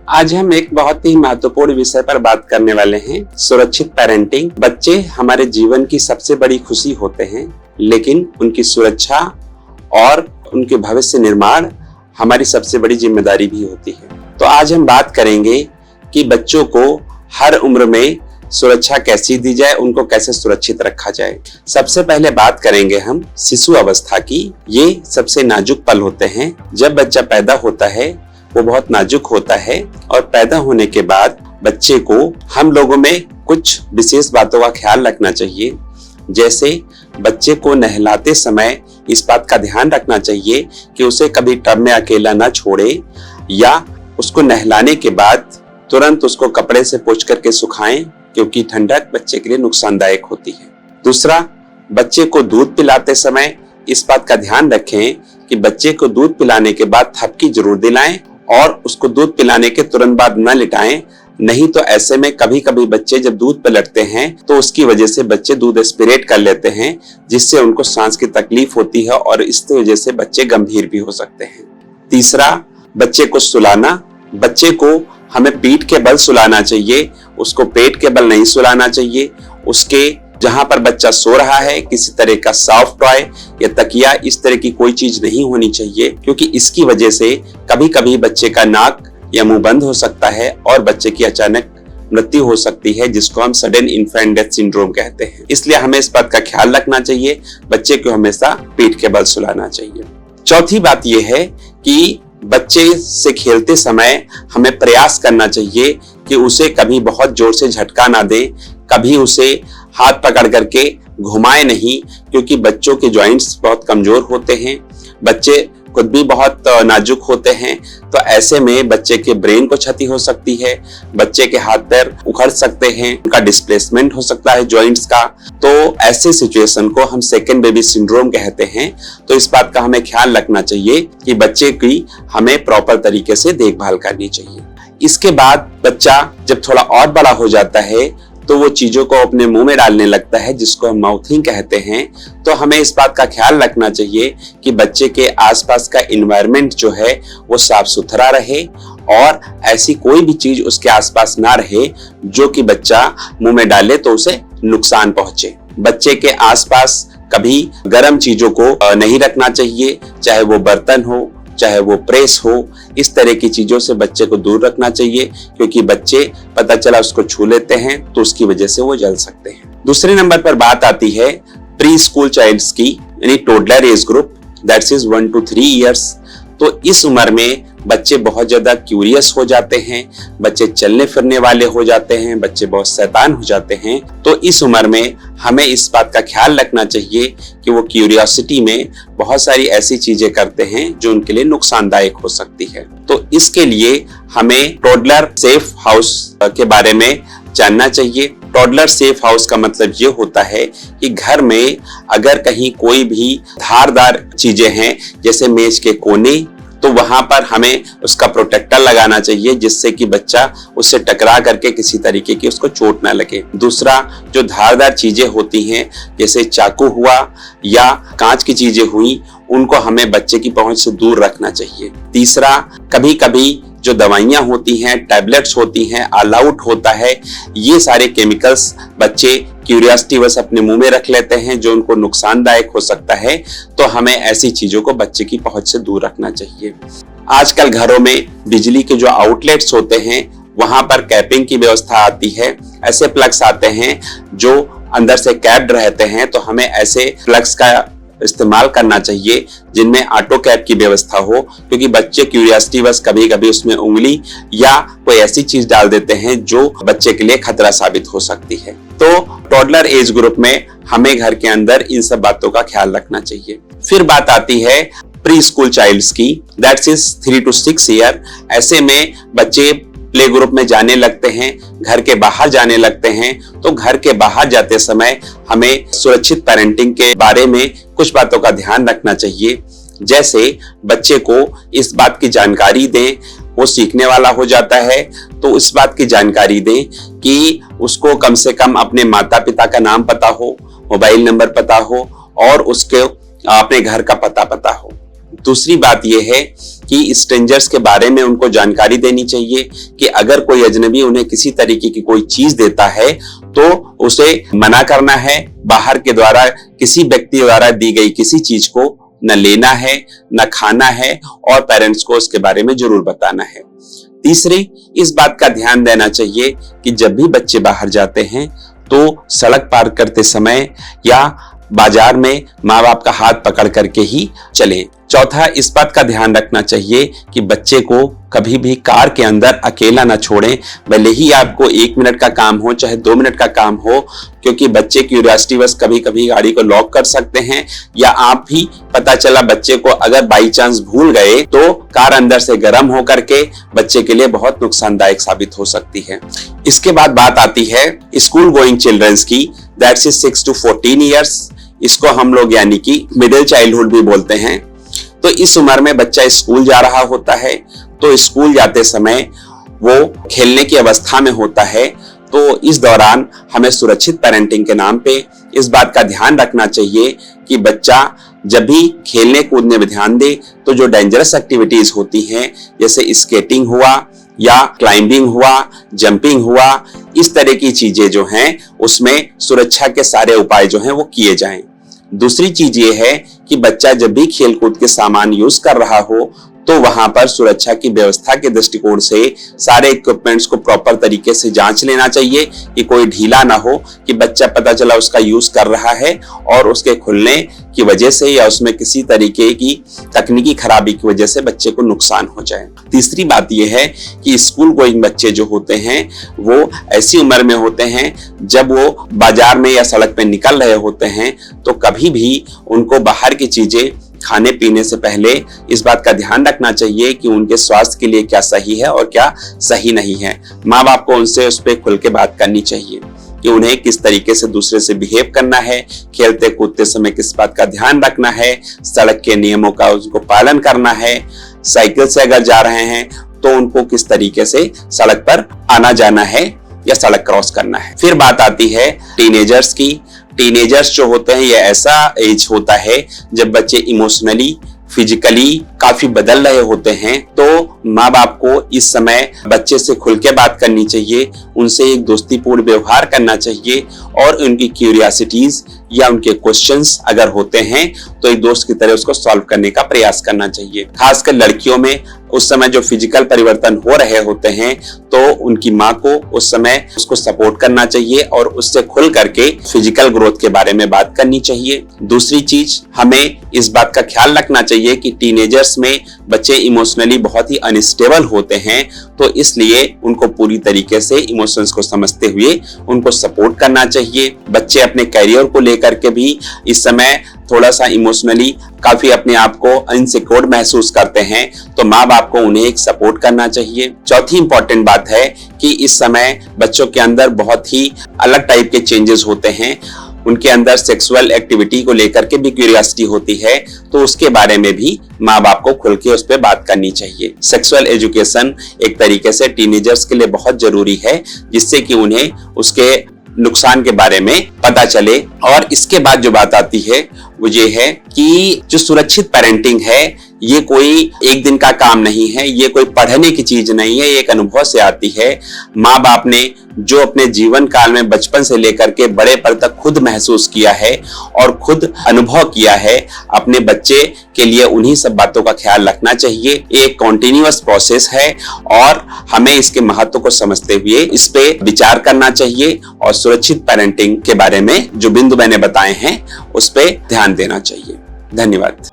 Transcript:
आज हम एक बहुत ही महत्वपूर्ण विषय पर बात करने वाले हैं, सुरक्षित पेरेंटिंग। बच्चे हमारे जीवन की सबसे बड़ी खुशी होते हैं, लेकिन उनकी सुरक्षा और उनके भविष्य निर्माण हमारी सबसे बड़ी जिम्मेदारी भी होती है। तो आज हम बात करेंगे कि बच्चों को हर उम्र में सुरक्षा कैसी दी जाए, उनको कैसे सुरक्षित रखा जाए। सबसे पहले बात करेंगे हम शिशु अवस्था की। ये सबसे नाजुक पल होते हैं। जब बच्चा पैदा होता है वो बहुत नाजुक होता है और पैदा होने के बाद बच्चे को हम लोगों में कुछ विशेष बातों का ख्याल रखना चाहिए। जैसे बच्चे को नहलाते समय इस बात का ध्यान रखना चाहिए कि उसे कभी टब में अकेला ना छोड़े, या उसको नहलाने के बाद तुरंत उसको कपड़े से पोंछ करके सुखाएं, क्योंकि ठंडक बच्चे के लिए नुकसानदायक होती है। दूसरा, बच्चे को दूध पिलाते समय इस बात का ध्यान रखें कि बच्चे को दूध पिलाने के बाद थपकी जरूर दिलाएं और उसको दूध पिलाने के तुरंत बाद न लिटाएं। नहीं तो ऐसे में कभी कभी बच्चे जब दूध पलटते हैं तो उसकी वजह से बच्चे दूध एस्पिरेट कर लेते हैं, जिससे उनको सांस की तकलीफ होती है और इस वजह से बच्चे गंभीर भी हो सकते हैं। तीसरा, बच्चे को सुलाना। बच्चे को हमें पीठ के बल सुलाना चाहिए, उसको पेट के बल नहीं सुलाना चाहिए। उसके जहां पर बच्चा सो रहा है किसी तरह का सॉफ्ट टॉय या तकिया, इस तरह की कोई चीज नहीं होनी चाहिए, क्योंकि इसकी वजह से कभी कभी बच्चे का नाक या मुंह बंद हो सकता है और बच्चे की अचानक मृत्यु हो सकती है, जिसको हम सडन इन्फेंट डेथ सिंड्रोम कहते हैं। इसलिए हमें इस बात का ख्याल रखना चाहिए, बच्चे को हमेशा पीठ के बल सुलाना चाहिए। चौथी बात यह है कि बच्चे से खेलते समय हमें प्रयास करना चाहिए कि उसे कभी बहुत जोर से झटका ना दें, कभी उसे हाथ पकड़ करके घुमाए नहीं, क्योंकि बच्चों के जॉइंट्स बहुत कमजोर होते हैं, बच्चे खुद भी बहुत नाजुक होते हैं। तो ऐसे में बच्चे के ब्रेन को क्षति हो सकती है, बच्चे के हाथ पैर उखड़ सकते हैं, उनका डिस्प्लेसमेंट हो सकता है जॉइंट्स का। तो ऐसे सिचुएशन को हम सेकेंड बेबी सिंड्रोम कहते हैं। तो इस बात का हमें ख्याल रखना चाहिए कि बच्चे की हमें प्रॉपर तरीके से देखभाल करनी चाहिए। इसके बाद बच्चा जब थोड़ा और बड़ा हो जाता है तो वो चीजों को अपने मुंह में डालने लगता है, जिसको हम माउथिंग कहते हैं। तो हमें इस बात का ख्याल रखना चाहिए कि बच्चे के आसपास का एनवायरनमेंट जो है वो साफ सुथरा रहे और ऐसी कोई भी चीज उसके आसपास ना रहे जो कि बच्चा मुंह में डाले तो उसे नुकसान पहुंचे। बच्चे के आसपास कभी गर्म चीजों को नहीं रखना चाहिए, चाहे वो बर्तन हो, चाहे वो प्रेस हो। इस तरह की चीजों से बच्चे को दूर रखना चाहिए, क्योंकि बच्चे पता चला उसको छू लेते हैं तो उसकी वजह से वो जल सकते हैं। दूसरे नंबर पर बात आती है प्री स्कूल चाइल्ड्स की, यानी toddler age group, that's is 1 to 3 years। तो इस उम्र में बच्चे बहुत ज्यादा क्यूरियस हो जाते हैं, बच्चे चलने फिरने वाले हो जाते हैं, बच्चे बहुत शैतान हो जाते हैं। तो इस उम्र में हमें इस बात का ख्याल रखना चाहिए कि वो क्यूरियोसिटी में बहुत सारी ऐसी चीजें करते हैं जो उनके लिए नुकसानदायक हो सकती है। तो इसके लिए हमें टोडलर सेफ हाउस के बारे में जानना चाहिए। टोडलर सेफ हाउस का मतलब ये होता है कि घर में अगर कहीं कोई भी धारदार चीजें हैं, जैसे मेज के कोने, तो वहां पर हमें उसका प्रोटेक्टर लगाना चाहिए, जिससे कि बच्चा उससे टकरा करके किसी तरीके की उसको चोट ना लगे। दूसरा, जो धारदार चीजें होती हैं जैसे चाकू हुआ या कांच की चीजें हुई, उनको हमें बच्चे की पहुंच से दूर रखना चाहिए। तीसरा, कभी कभी जो दवाइयां होती हैं, टैबलेट्स होती हैं, ऑल आउट होता है, ये सारे केमिकल्स बच्चे क्यूरियोसिटी बस अपने मुंह में रख लेते हैं, जो उनको नुकसानदायक हो सकता है। तो हमें ऐसी चीजों को बच्चे की पहुंच से दूर रखना चाहिए। आजकल घरों में बिजली के जो आउटलेट्स होते हैं वहां पर कैपिंग की व्यवस्था आती है। ऐसे प्लग्स आते हैं जो अंदर से कैप्ड रहते हैं, तो हमें ऐसे प्लग्स का इस्तेमाल करना चाहिए जिनमें ऑटो कैप की व्यवस्था हो, क्योंकि बच्चे क्यूरियोसिटी बस कभी कभी उसमें उंगली या कोई ऐसी चीज डाल देते हैं जो बच्चे के लिए खतरा साबित हो सकती है। तो टोडलर एज ग्रुप में हमें घर के अंदर इन सब बातों का ख्याल रखना चाहिए। फिर बात आती है प्री स्कूल चाइल्ड्स की, दैट्स इज 3 to 6 year। ऐसे में बच्चे प्ले ग्रुप में जाने लगते हैं, घर के बाहर जाने लगते हैं। तो घर के बाहर जाते समय हमें सुरक्षित पेरेंटिंग के बारे में कुछ बातों का ध्यान रखना चाहिए। जैसे बच्चे को इस बात की जानकारी दें, वो सीखने वाला हो जाता है तो इस बात की जानकारी दें कि उसको कम से कम अपने माता पिता का नाम पता हो, मोबाइल नंबर पता हो और उसके अपने घर का पता हो। दूसरी बात यह है कि स्ट्रेंजर्स के बारे में उनको जानकारी देनी चाहिए कि अगर कोई अजनबी उन्हें किसी तरीके की कोई चीज देता है तो उसे मना करना है। बाहर के द्वारा किसी व्यक्ति द्वारा दी गई किसी चीज को न लेना है, न खाना है और पेरेंट्स को उसके बारे में जरूर बताना है। तीसरी, इस बात का ध्यान देना चाहिए कि जब भी बच्चे बाहर जाते हैं तो सड़क पार करते समय या बाजार में माँ बाप का हाथ पकड़ करके ही चलें। चौथा, इस बात का ध्यान रखना चाहिए कि बच्चे को कभी भी कार के अंदर अकेला ना छोड़ें, भले ही आपको 1 मिनट का काम हो चाहे 2 मिनट का काम हो, क्योंकि बच्चे क्यूरियोसिटी बस कभी कभी गाड़ी को लॉक कर सकते हैं या आप भी पता चला बच्चे को अगर बाई चांस भूल गए तो कार अंदर से गर्म हो करके बच्चे के लिए बहुत नुकसानदायक साबित हो सकती है। इसके बाद बात आती है स्कूल गोइंग चिल्ड्रंस की, दैट्स इज 6 to 14 ईयर्स। इसको हम लोग यानी कि मिडिल चाइल्डहुड भी बोलते हैं। तो इस उम्र में बच्चा स्कूल जा रहा होता है, तो स्कूल जाते समय वो खेलने की अवस्था में होता है। तो इस दौरान हमें सुरक्षित पेरेंटिंग के नाम पे इस बात का ध्यान रखना चाहिए कि बच्चा जब भी खेलने कूदने में ध्यान दे तो जो डेंजरस एक्टिविटीज होती हैं जैसे स्केटिंग हुआ या क्लाइंबिंग हुआ, जंपिंग हुआ, इस तरह की चीजें जो हैं उसमें सुरक्षा के सारे उपाय जो हैं वो किए जाएं। दूसरी चीज ये है कि बच्चा जब भी खेलकूद के सामान यूज कर रहा हो तो वहां पर सुरक्षा की व्यवस्था के दृष्टिकोण से सारे इक्विपमेंट्स को प्रॉपर तरीके से जांच लेना चाहिए कि कोई ढीला ना हो, कि बच्चा पता चला उसका यूज कर रहा है और उसके खुलने की वजह से या उसमें किसी तरीके की तकनीकी खराबी की वजह से बच्चे को नुकसान हो जाए। तीसरी बात यह है कि स्कूल गोइंग बच्चे जो होते हैं वो ऐसी उम्र में होते हैं जब वो बाजार में या सड़क पे निकल रहे होते हैं, तो कभी भी उनको बाहर की चीजें खाने पीने से पहले इस बात का ध्यान रखना चाहिए कि उनके स्वास्थ्य के लिए क्या सही है और क्या सही नहीं है। माँ बाप को उनसे उस पर खुल के बात करनी चाहिए कि उन्हें किस तरीके से दूसरे से बिहेव करना है, खेलते कूदते समय किस बात का ध्यान रखना है, सड़क के नियमों का उनको पालन करना है, साइकिल से अगर जा रहे हैं तो उनको किस तरीके से सड़क पर आना जाना है या सड़क क्रॉस करना है। फिर बात आती है टीनेजर्स की। टीनेजर्स जो होते हैं ये ऐसा एज होता है जब बच्चे इमोशनली, फिजिकली काफी बदल रहे होते हैं। तो माँ बाप को इस समय बच्चे से खुल के बात करनी चाहिए, उनसे एक दोस्तीपूर्ण व्यवहार करना चाहिए और उनकी क्यूरियोसिटीज या उनके क्वेश्चंस अगर होते हैं तो एक दोस्त की तरह उसको सॉल्व करने का प्रयास करना चाहिए। खासकर लड़कियों में उस समय जो फिजिकल परिवर्तन हो रहे होते हैं तो उनकी माँ को उस समय उसको सपोर्ट करना चाहिए और उससे खुल करके फिजिकल ग्रोथ के बारे में बात करनी चाहिए। दूसरी चीज, हमें इस बात का ख्याल रखना चाहिए कि टीनेजर्स में बच्चे इमोशनली बहुत ही अनस्टेबल होते हैं, तो इसलिए उनको पूरी तरीके से इमोशंस को समझते हुए उनको सपोर्ट करना चाहिए। बच्चे अपने करियर को लेकर के भी इस समय थोड़ा सा इमोशनली काफी अपने आप को इनसिक्योर महसूस करते हैं, तो माँ बाप को उन्हें एक सपोर्ट करना चाहिए। चौथी इंपॉर्टेंट बात है कि इस समय बच्चों के अंदर बहुत ही अलग टाइप के चेंजेस होते हैं। उनके अंदर सेक्सुअल एक्टिविटी को लेकर के भी क्यूरियोसिटी होती है, तो उसके बारे में भी माँ बाप को खुल के उस पर बात करनी चाहिए। सेक्सुअल एजुकेशन एक तरीके से टीनेजर्स के लिए बहुत जरूरी है, जिससे कि उन्हें उसके नुकसान के बारे में पता चले। और इसके बाद जो बात आती है वो ये है कि जो सुरक्षित पेरेंटिंग है ये कोई एक दिन का काम नहीं है, ये कोई पढ़ने की चीज नहीं है, ये एक अनुभव से आती है। माँ बाप ने जो अपने जीवन काल में बचपन से लेकर के बड़े पल तक खुद महसूस किया है और खुद अनुभव किया है, अपने बच्चे के लिए उन्हीं सब बातों का ख्याल रखना चाहिए। एक कॉन्टिन्यूअस प्रोसेस है और हमें इसके महत्व को समझते हुए इस पे विचार करना चाहिए और सुरक्षित पेरेंटिंग के बारे में जो बिंदु मैंने बताए हैं उस पे ध्यान देना चाहिए। धन्यवाद।